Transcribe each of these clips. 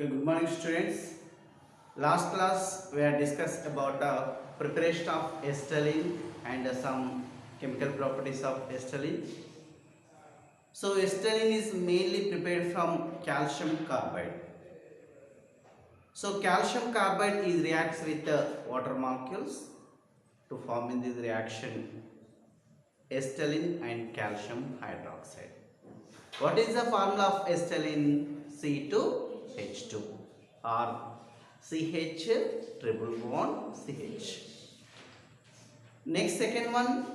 Okay, good morning students. Last class we had discussed about preparation of acetylene and some chemical properties of acetylene. So acetylene is mainly prepared from calcium carbide. So calcium carbide is reacts with water molecules to form in this reaction acetylene and calcium hydroxide. What is the formula of acetylene? C2H2 or CH triple bond CH. Next second one,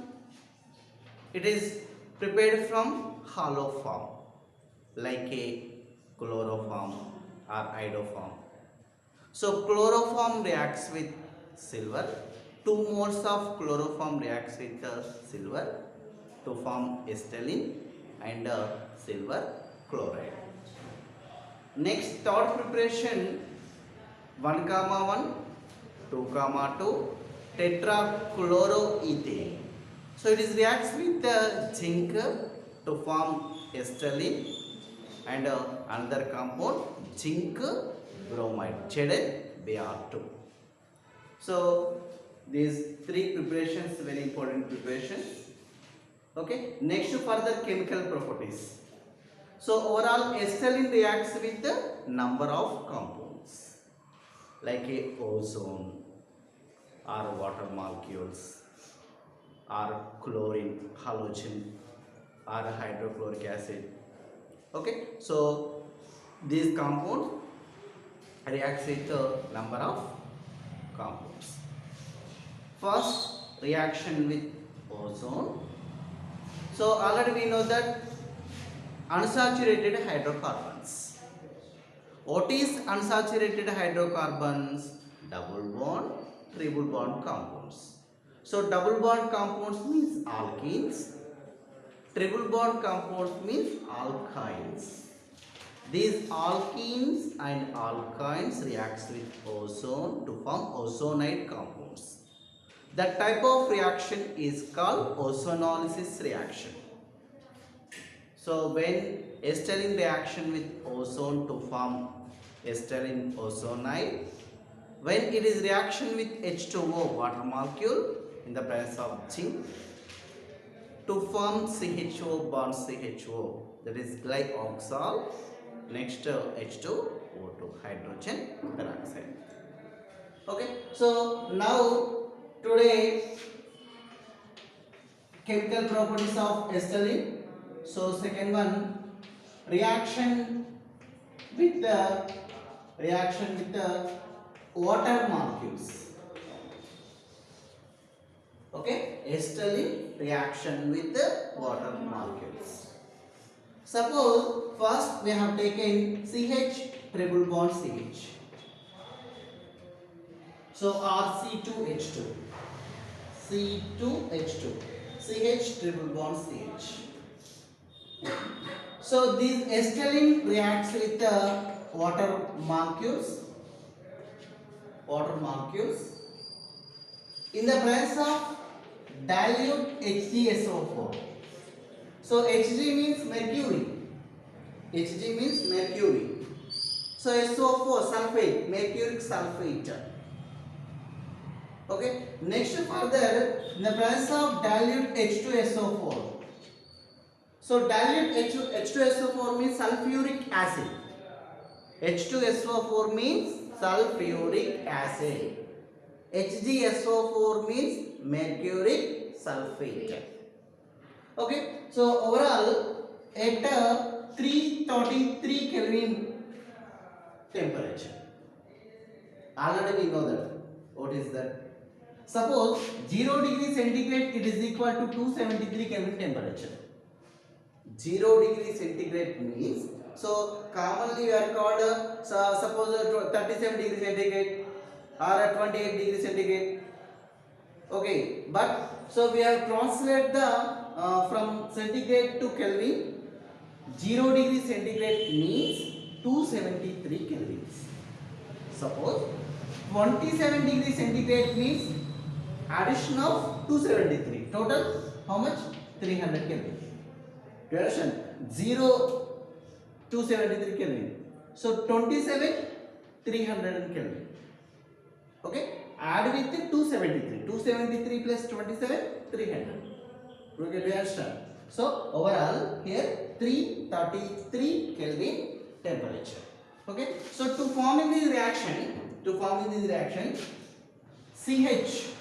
it is prepared from hollow form like a chloroform or iodoform. So chloroform reacts with silver. 2 moles of chloroform reacts with silver to form acetylene and silver chloride. Next third preparation 1 comma 1 2 comma 2 tetrachloroethane. So it is reacts with zinc to form acetylene and another compound zinc bromide ZnBr2. So these three preparations very important preparations. Okay, next further chemical properties. So overall acetylene reacts with the number of compounds like a ozone or water molecules or chlorine, halogen or hydrochloric acid. Okay, so these compounds reacts with the number of compounds. First reaction with ozone. So already we know that unsaturated hydrocarbons. What is unsaturated hydrocarbons? Double bond, triple bond compounds. So double bond compounds means alkenes. Triple bond compounds means alkynes. These alkenes and alkynes reacts with ozone to form ozonide compounds. That type of reaction is called ozonolysis reaction. So when acetylene reaction with ozone to form acetylene ozonide, when it is reaction with H2O water molecule in the presence of zinc to form CHO bond CHO, that is glyoxal, next H2O2 hydrogen peroxide. Okay, so now today chemical properties of acetylene. So second one, reaction with the water molecules. Okay, acetylene reaction with the water molecules. Suppose first we have taken CH triple bond CH. So RC2H2, C2H2, CH triple bond CH. So these acetylene reacts with the water molecules in the presence of dilute HgSO4. So Hg means mercury. Hg means mercury. So SO4 sulfate, mercuric sulfate. Okay. Next further, in the presence of dilute H2SO4. So dilute H2SO4 means sulfuric acid. H2SO4 means sulfuric acid. HgSO4 means mercuric sulfate. Okay, so overall at 333 Kelvin temperature. Already we know that. What is that? Suppose 0 degree centigrade it is equal to 273 Kelvin temperature. 0 degree centigrade means, so commonly we are called suppose 37 degree centigrade or 28 degree centigrade. Okay, but so we have translate the from centigrade to Kelvin. 0 degree centigrade means 273 kelvins. Suppose 27 degree centigrade means addition of 273. Total how much? 300 kelvin. Do you understand? 0 273 kelvin. So 27, 300 Kelvin. Okay, add with 273. 273 plus 27, 300. Okay, do you understand? So overall here 333 Kelvin temperature. Okay, so to form in this reaction, CH,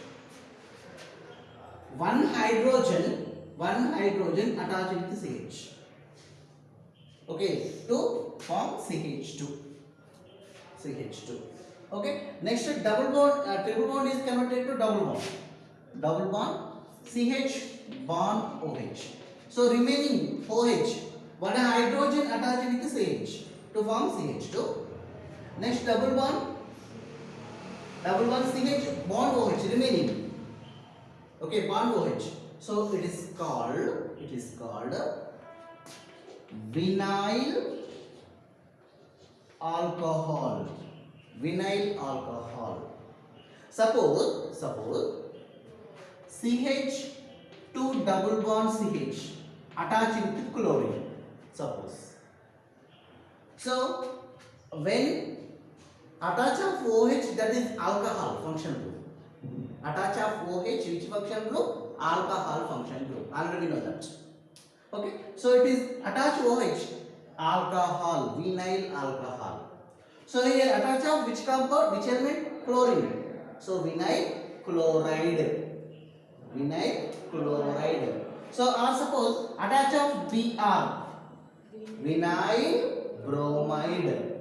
one hydrogen attached with CH. Okay, to form CH2. Okay, next double bond, triple bond is converted to double bond CH bond OH. So remaining OH, one hydrogen attached with CH to form CH2. Next double bond CH bond OH remaining. Okay, bond OH. So it is called vinyl alcohol. Suppose CH2 double bond CH attached with chlorine. Suppose. So when attach of OH, that is alcohol function group. Attach of OH, which function group? Alcohol function group. Already know that. Okay. So it is attach OH, alcohol, vinyl alcohol. So here attach of which compound? Which element? Chlorine. So vinyl chloride. So or suppose attach of Br, vinyl bromide.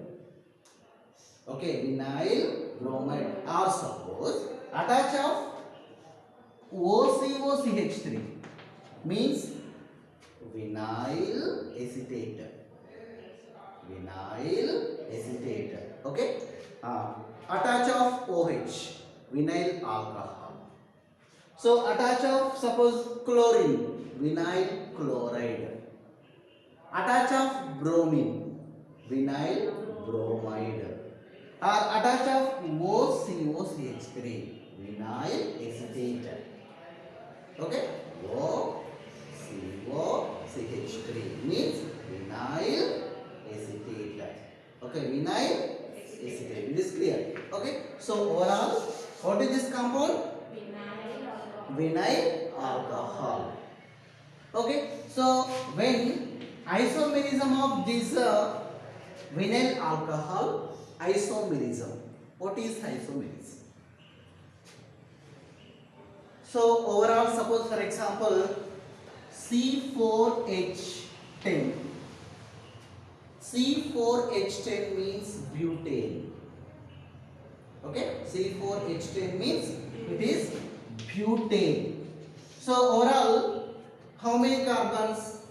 Okay, vinyl bromide. Or suppose attach of OCOCH3 means vinyl acetate. Okay. Attach of OH, vinyl alcohol. So attach of suppose chlorine, vinyl chloride. Attach of bromine, vinyl bromide. Or attach of OCOCH3, vinyl acetate. Okay, OCOCH3 means vinyl acetate. Okay, vinyl acetate. It is clear. Okay, so overall, what is this compound? Vinyl alcohol. Okay, so when isomerism of this vinyl alcohol, what is isomerism? So overall, suppose for example C4H10. C4H10 means butane. Okay, C4H10 means it is butane. So overall, how many carbons?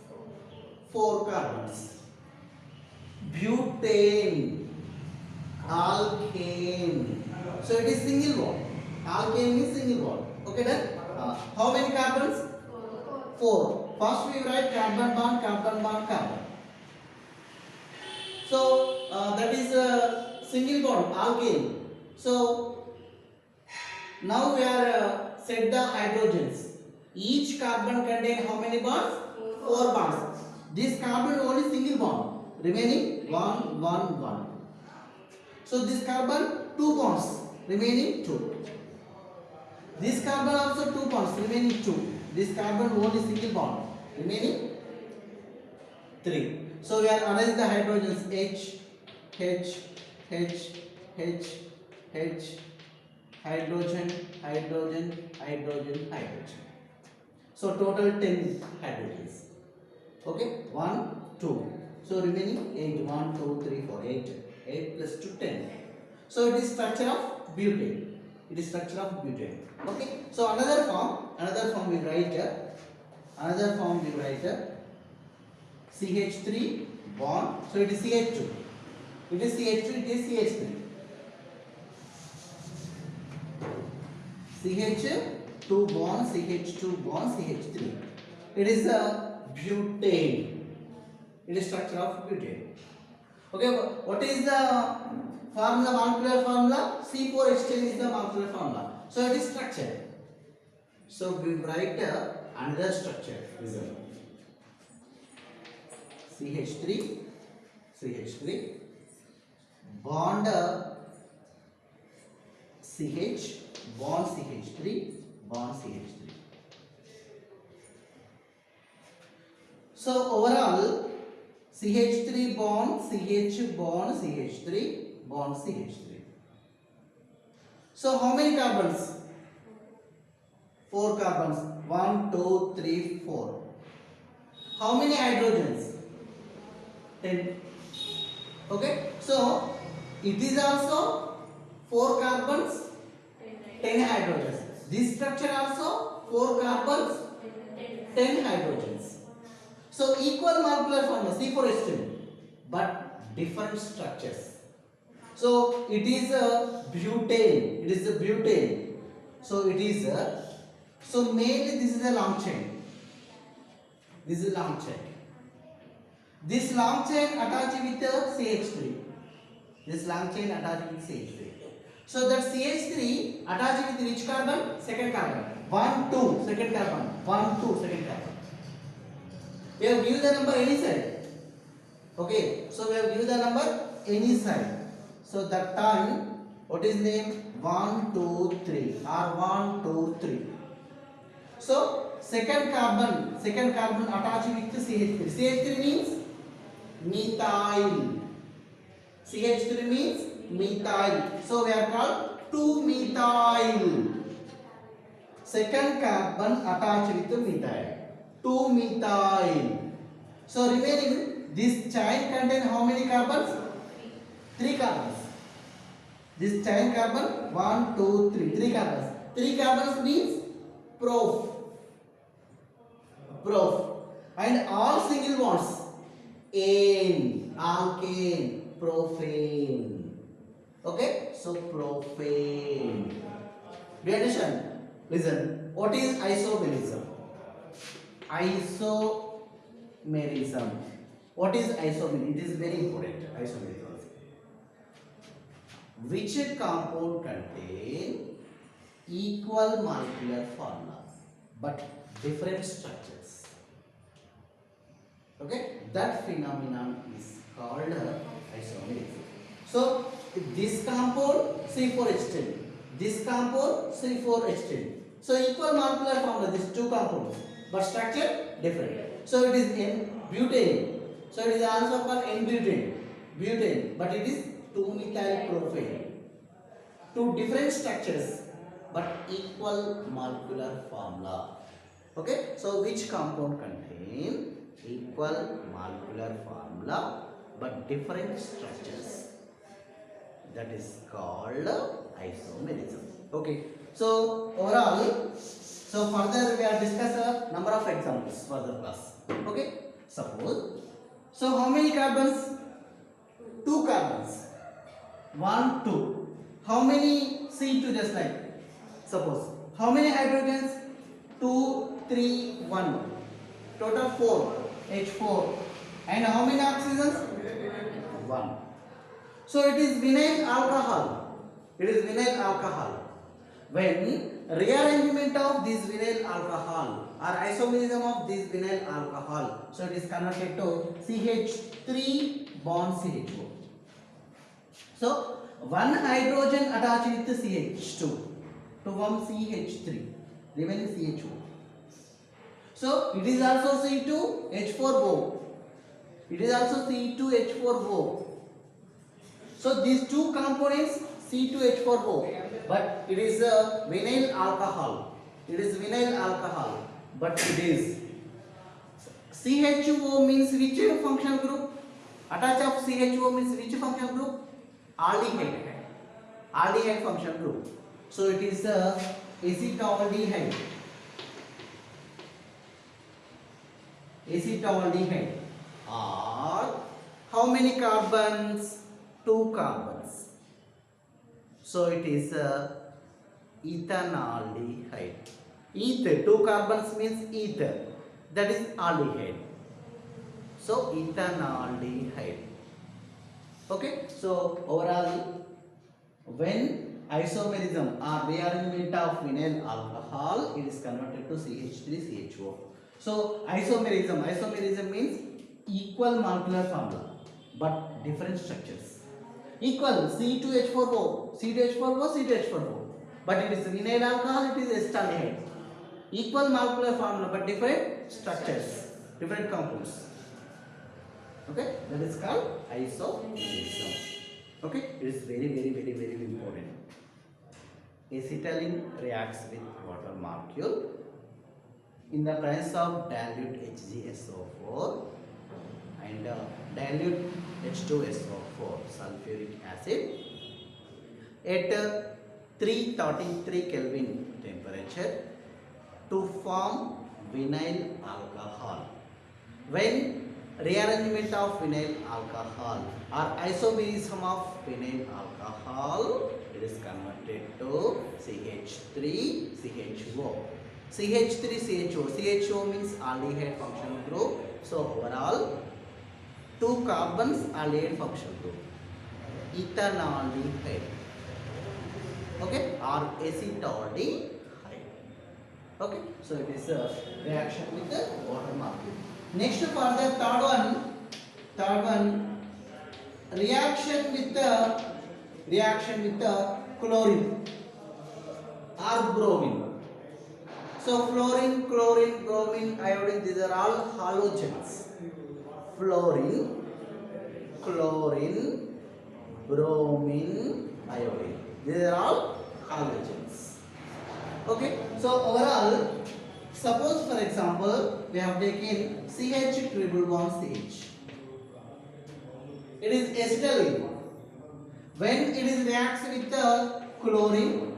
4 carbons. Butane, alkane. So it is single bond. Alkane means single bond. Okay, done. How many carbons? 4. First we write carbon bond. So that is a single bond, alkane. So now we are set the hydrogens. Each carbon contain how many bonds? 4 bonds. This carbon only single bond. Remaining 1, 1, 1. So this carbon 2 bonds. Remaining 2. This carbon also 2 bonds. Remaining 2. This carbon only single bond. Remaining 3. So we are arranging the hydrogens H, H, H, H, H, hydrogen. So total 10 hydrogens. Okay, 1, 2. So remaining 8. 1, 2, 3, 4, 8. 8 plus 2, 10. So it is structure of butane. Okay. So another form we write CH3 bond. So it is CH2. It is CH3. CH2 bond, CH3. It is a butane. It is structure of butane. Okay, what is the molecular formula? C4H10 is the molecular formula. So it is structure. So we write another structure. CH3, bond CH, bond CH3, bond CH3. So overall CH3 bond CH bond CH3 bond CH3. So how many carbons? 4 carbons. 1, 2, 3, 4. How many hydrogens? 10. Okay. So it is also 4 carbons, 10 hydrogens. This structure also 4 carbons, 10 hydrogens. So equal molecular formula C4H10, but different structures. So it is a butane. It is a butane. So it is a, so mainly this is a long chain. This is long chain. This long chain attached with CH3. This long chain attached with CH3. So that CH3 attached with which carbon? Second carbon. 1, 2, second carbon. 1, 2, second carbon. We have given the number any side. Okay. So we have given the number any side. So that time, what is name? 1, 2, 3 or 1, 2, 3. So second carbon attached with CH3. CH3 means methyl. CH3 means methyl. So we are called 2-methyl. Second carbon attached with methyl. 2-methyl. So remaining, this chain contain how many carbons? 3 carbons. This chain carbon 1, 2, 3. 3 carbons. 3 carbons means proof. And all single bonds. Ane, alkane, profane. Okay, so profane. Do you understand? Listen, what is isomerism? Isomerism. What is isomerism? It is very important. Isomerism. Which compound contain equal molecular formula but different structures? Okay, that phenomenon is called isomerism. So this compound C4H10, this compound C4H10. So equal molecular formula, these two compounds, but structure different. So it is N-butane. So it is also called N-butane, butane, but it is 2-methyl propane. Two different structures, but equal molecular formula. Okay, so which compound contain equal molecular formula but different structures? That is called isomerism. Okay, so overall, so further we are discuss a number of examples for the class. Okay, suppose, so how many carbons? 2 carbons. 1, 2. How many C2 just like? Suppose. How many hydrogens? 2, 3, 1. Total 4. H4. And how many oxygens? 1. So it is vinyl alcohol. It is vinyl alcohol. When rearrangement of this vinyl alcohol or isomerism of this vinyl alcohol, so it is converted to CH3 bond CH4. So one hydrogen attached with CH2 to form CH3, remaining CH4. So it is also C2H4O. It is also C2H4O. So these two components C2H4O, but it is a vinyl alcohol. It is vinyl alcohol, but it is CHO means which functional group? Attach of CHO means which functional group? Aldehyde. Aldehyde functional group. So it is acetaldehyde. Acetaldehyde. Or how many carbons? 2 carbons. So it is ethanaldehyde. Ether, 2 carbons means ether. That is aldehyde. So ethanaldehyde. Okay. So overall, when isomerism or rearrangement of vinyl alcohol, it is converted to CH3CHO. So isomerism means equal molecular formula but different structures. equal C2H4O, C2H4O, C2H4O. But it is vinyl alcohol, it is acetaldehyde. Equal molecular formula but different structures, different compounds. Okay, that is called isomerism. Okay, it is very important. Acetylene reacts with water molecule in the presence of dilute HgSO4 and dilute H2SO4 sulfuric acid at 333 Kelvin temperature to form vinyl alcohol. When rearrangement of vinyl alcohol or isomerism of vinyl alcohol, it is converted to CH3CHO. CH3CHO. CHO means aldehyde functional group. So overall 2 carbons aldehyde functional group. Ethanaldehyde. Okay, or acetaldehyde. Okay, so it is a reaction with the water molecule. Next for the third one, reaction with the chlorine or bromine. So fluorine, chlorine, bromine, iodine, these are all halogens. Fluorine, chlorine, bromine, iodine, these are all halogens. Okay, so overall, suppose for example we have taken CH triple bond CH. It is acetylene. When it is reacts with the chlorine,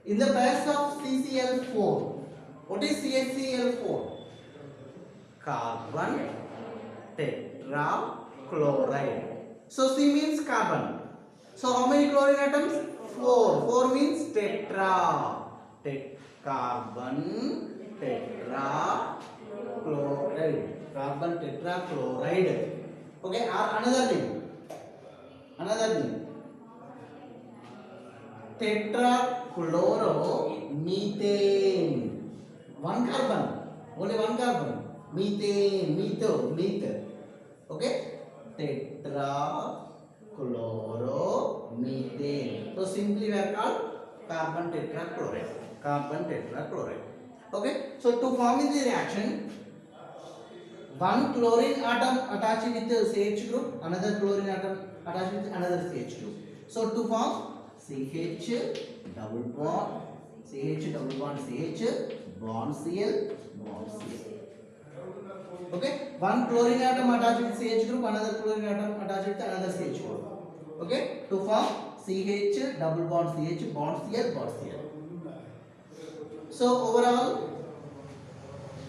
in the presence of CCl4, what is CHCl4? Carbon tetrachloride. So C means carbon. So how many chlorine atoms? 4. 4 means tetra. Carbon tetrachloride. Carbon tetrachloride. Okay, or another name. Tetrachloromethane. One carbon. Only one carbon. Methane. Okay. Tetrachloromethane. So simply we are called carbon tetrachloride. Okay. So to form in the reaction, one chlorine atom attached with the CH group, another chlorine atom attached with another CH group. So to form CH double bond CH, bond Cl. Okay, one chlorine atom attached with CH group, another chlorine atom attached with another CH group. Okay, to form CH double bond CH, bond Cl. So overall,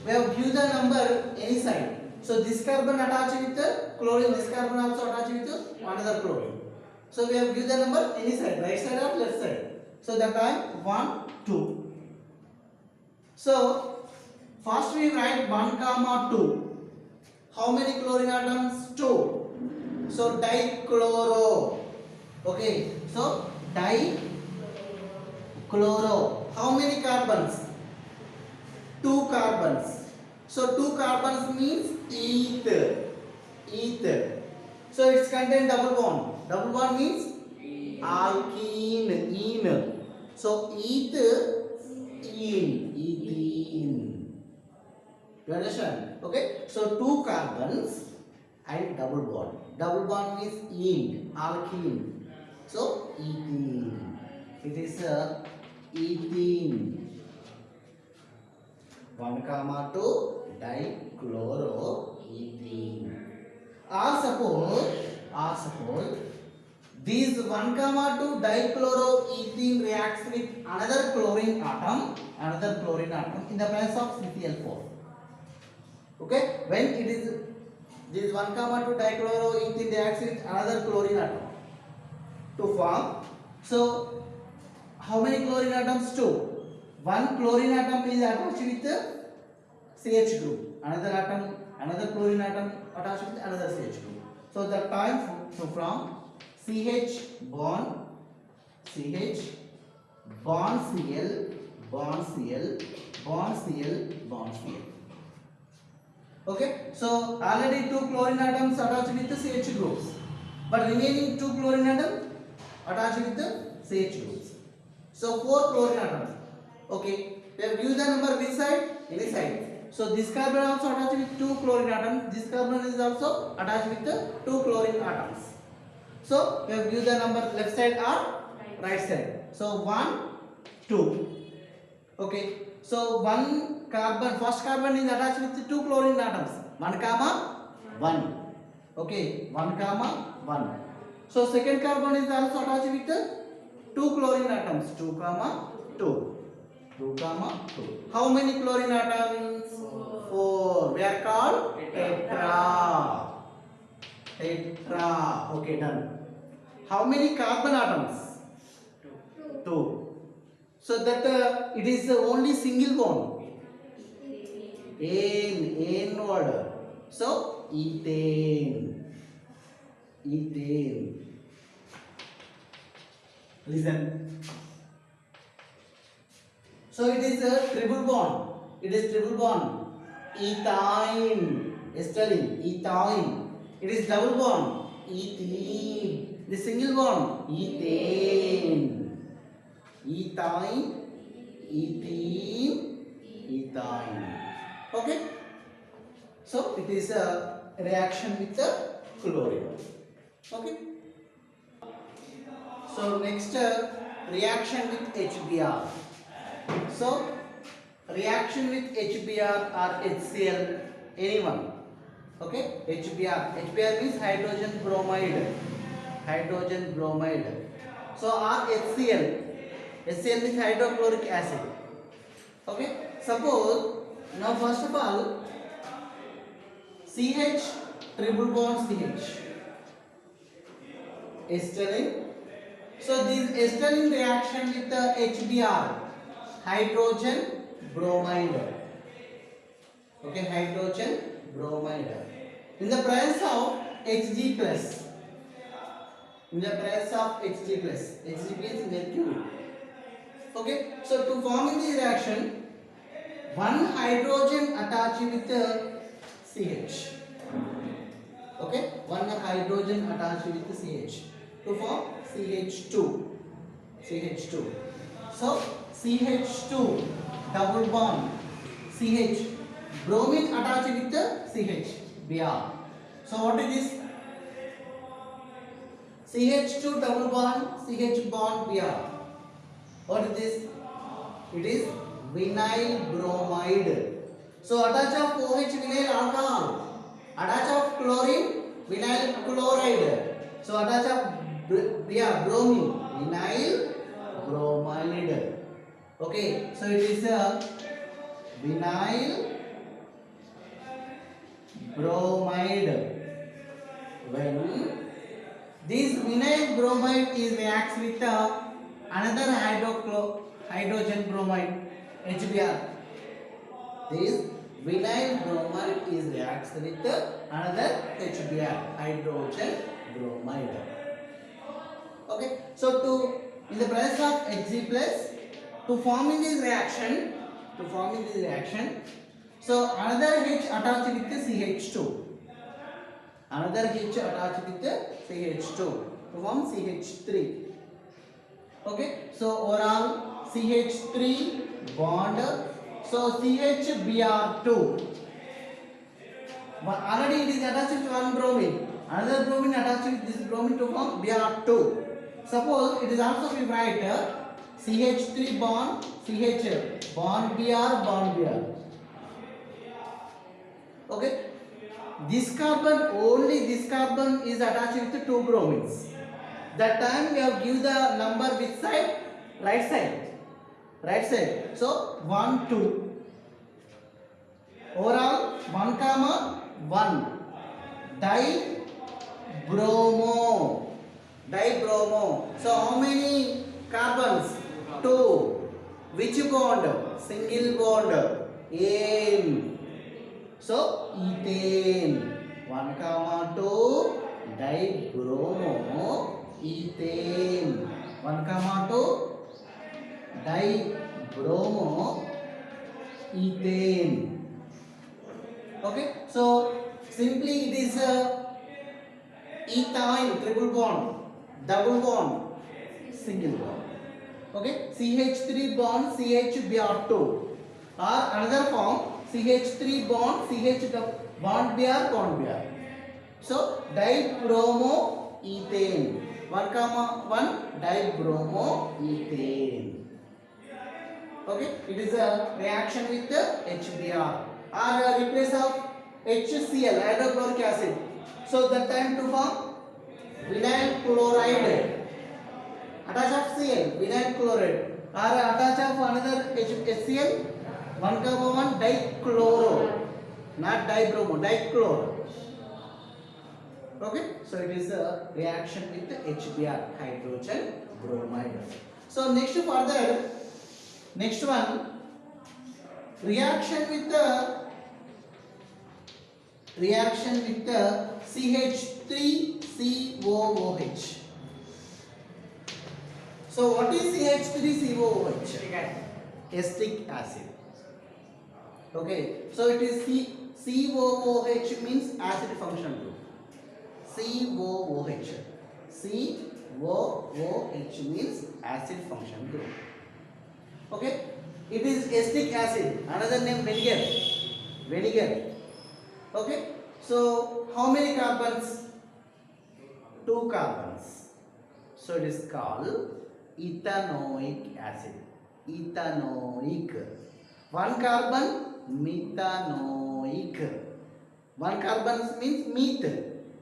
we have given the number any side. So this carbon attached with the chlorine, this carbon also attached with another chlorine. So we have given the number any side, right side or left side. So that time 1, 2. So first we write 1, 2. How many chlorine atoms? 2. So dichloro. Okay. So dichloro. How many carbons? 2 carbons. So 2 carbons means ether. So it's contain double bond. Double bond means alkene. So ethene. You understand? Okay. So 2 carbons and double bond. Double bond means alkene. So ethene. It is ethene. 1, 2 dichloroethene. Or suppose these 1, 2 dichloroethene reacts with another chlorine atom in the presence of CCl4. Okay, when it is this 1, 2 dichloroethene reacts with another chlorine atom to form. So how many chlorine atoms? 2. One chlorine atom is attached with the CH group. Another chlorine atom attached with another CH group. So the time from CH bond Cl. Okay, so already two chlorine atoms attached with the CH groups, but remaining two chlorine atoms attached with the CH groups. So four chlorine atoms. Okay, we have used the number which side? Any side. So this carbon also attached with two chlorine atoms. This carbon is also attached with the two chlorine atoms. So we have used the number left side or right side. So 1, 2. Okay. So one carbon, first carbon is attached with two chlorine atoms. 1 comma 1. Okay. 1 comma 1. So second carbon is also attached with two chlorine atoms. 2 comma 2. 2 comma 2. How many chlorine atoms? 4. We are called tetra. Tetra. Okay, done. How many carbon atoms? 2. So that it is only single bond. Ane word. So ethane. Ethane. Listen. So it is a triple bond. It is triple bond. Ethyne. Ethylene. Ethyne. It is double bond. Ethene. The single bond. Ethane. Ethyne, ethene, ethine. Okay. So it is a reaction with the chlorine. Okay. So next reaction with HBr. So reaction with HBr or HCl, anyone. Okay. HBr. HBr means hydrogen bromide. Hydrogen bromide. So or HCl. HCl means hydrochloric acid. Okay. Suppose now first of all CH triple bond CH. Ethylene. So this ethylene reaction with the HBr, hydrogen bromide. Okay, hydrogen bromide. In the presence of Hg plus. In the presence of Hg plus. Hg means mercury. Okay, so to form in this reaction, one hydrogen attached with CH. Okay, one hydrogen attached with CH to form CH2. CH2. So CH2 double bond CH bromine attached with the CH Br. So what is this? CH2 double bond CH bond Br. What is this? It is vinyl bromide. So attach of OH vinyl alcohol, attach of chlorine vinyl chloride. So attach of bromine vinyl bromide. Okay, so it is a vinyl bromide. When this vinyl bromide is reacts with another hydrogen bromide HBr. This vinyl bromide is reacts with another HBr, hydrogen bromide. Okay, so in the presence of Hg plus, to form in this reaction, so another H attached with the CH2. Another H attached with the CH2 to form CH3. Okay, so overall CH3 bond, so CHBr2. Already it is attached with one bromine. Another bromine attached with this bromine to form Br2. Suppose it is also we write CH3 bond CH bond Br. Okay. This carbon, only this carbon is attached with two bromines. That time we have give the number which side? Right side. Right side. So 1, 2. Overall 1 comma 1. Dibromo. So how many carbons? 2. Which bond? Single bond. Ane. So ethane. 1 comma 2. Dibromo ethane. 1 comma 2. Dibromo ethane. Okay, so simply it is ethyl triple bond, double bond, single bond. Okay, CH3 bond CHBr2 or another form CH3 bond CH bond Br. So dibromo ethane 1 comma 1 dibromo ethane. Okay, it is a reaction with the HBr or a replace of HCl hydrochloric acid. So that time to form vinyl chloride attach of Cl vinyl chloride or attach of another HCl 1 comma 1 dichloro, not dibromo, dichloro. Okay, so it is a reaction with the HBr hydrogen bromide. So next further, next one reaction with the CH3COOH. So what is CH3COOH? Acetic acid. Okay, so it is COOH means acid function group. COOH. COOH means acid function group. Okay, it is acetic acid. Another name vinegar. Vinegar. Okay, so how many carbons? 2 carbons. So it is called ethanoic acid. Ethanoic. 1 carbon methanoic. 1 carbon means meth.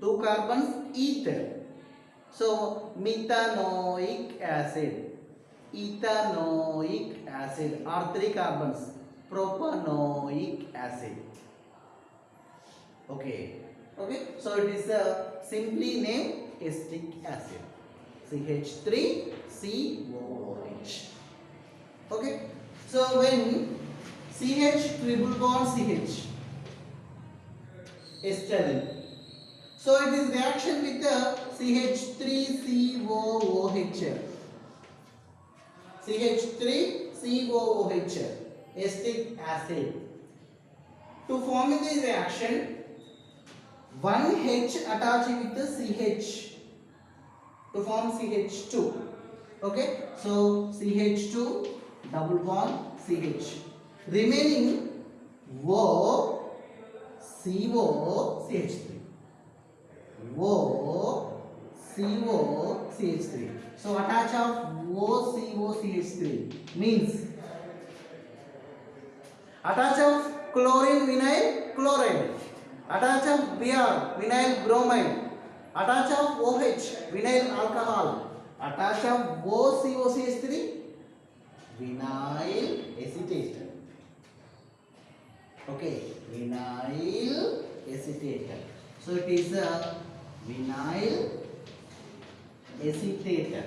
2 carbons ether. So methanoic acid. Ethanoic acid are 3 carbons. Propanoic acid. Okay. Okay. So it is simply named acetic acid. CH3COOH. Okay. So when CH triple bond CH ester. So it is reaction with the CH3COOH. CH3COOH acetic acid. To form this reaction, 1H attaching with the CH to form CH2. Okay, so CH2 double bond CH. Remaining O CO CH3. O CO CH3. So attach of O CO CH3 means attach of chlorine vinyl chloride, attach of Br vinyl bromide, attach of OH vinyl alcohol, attach of OCOCH3 vinyl acetate. Okay, vinyl acetate. So it is a vinyl acetate.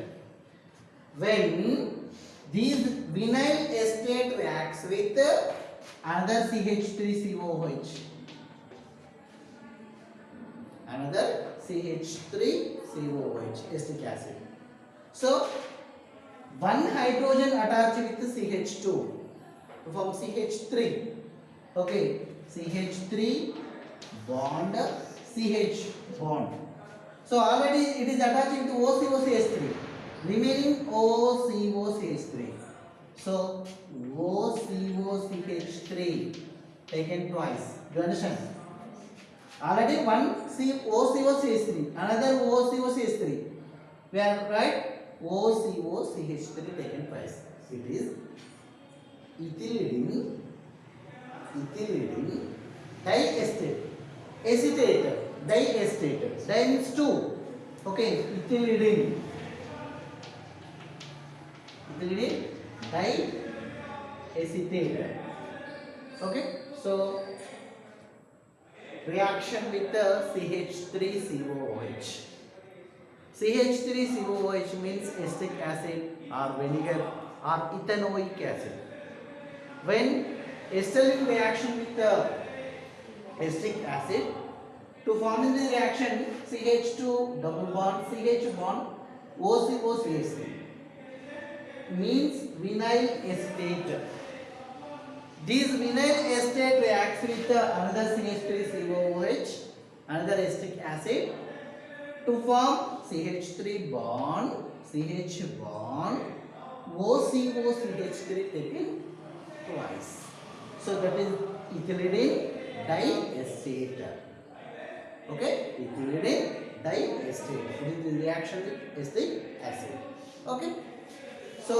When these vinyl acetate reacts with another CH3COOH, another CH3COOH acetic acid. So one hydrogen attached with CH2 to form CH3. Okay, CH3 bond CH bond. So already it is attaching to OCOCH3, remaining OCOCH3. So OCOCH3 taken twice. Do you understand? Already one OCOCH3, another OCOCH3. We are right? OCOCH3 taken twice. It is ethylidene diacetate. Acetate, diacetate. Di means 2. Okay, ethylidene diacetate. Okay, so reaction with the CH3COOH. CH3COOH means acetic acid or vinegar or ethanoic acid. When acetylene reaction with the acetic acid, to form the reaction CH2 double bond CH bond OCOCH3 means vinyl acetate. This vinyl acetate reacts with another CH3COOH, another acetic acid, to form CH3 bond, CH bond, OCOCH3 taken twice. So that is ethylene diacetate. Okay, ethylene diacetate. It is the reaction with acetic acid. Okay, so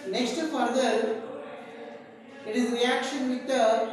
next further, it is reaction with the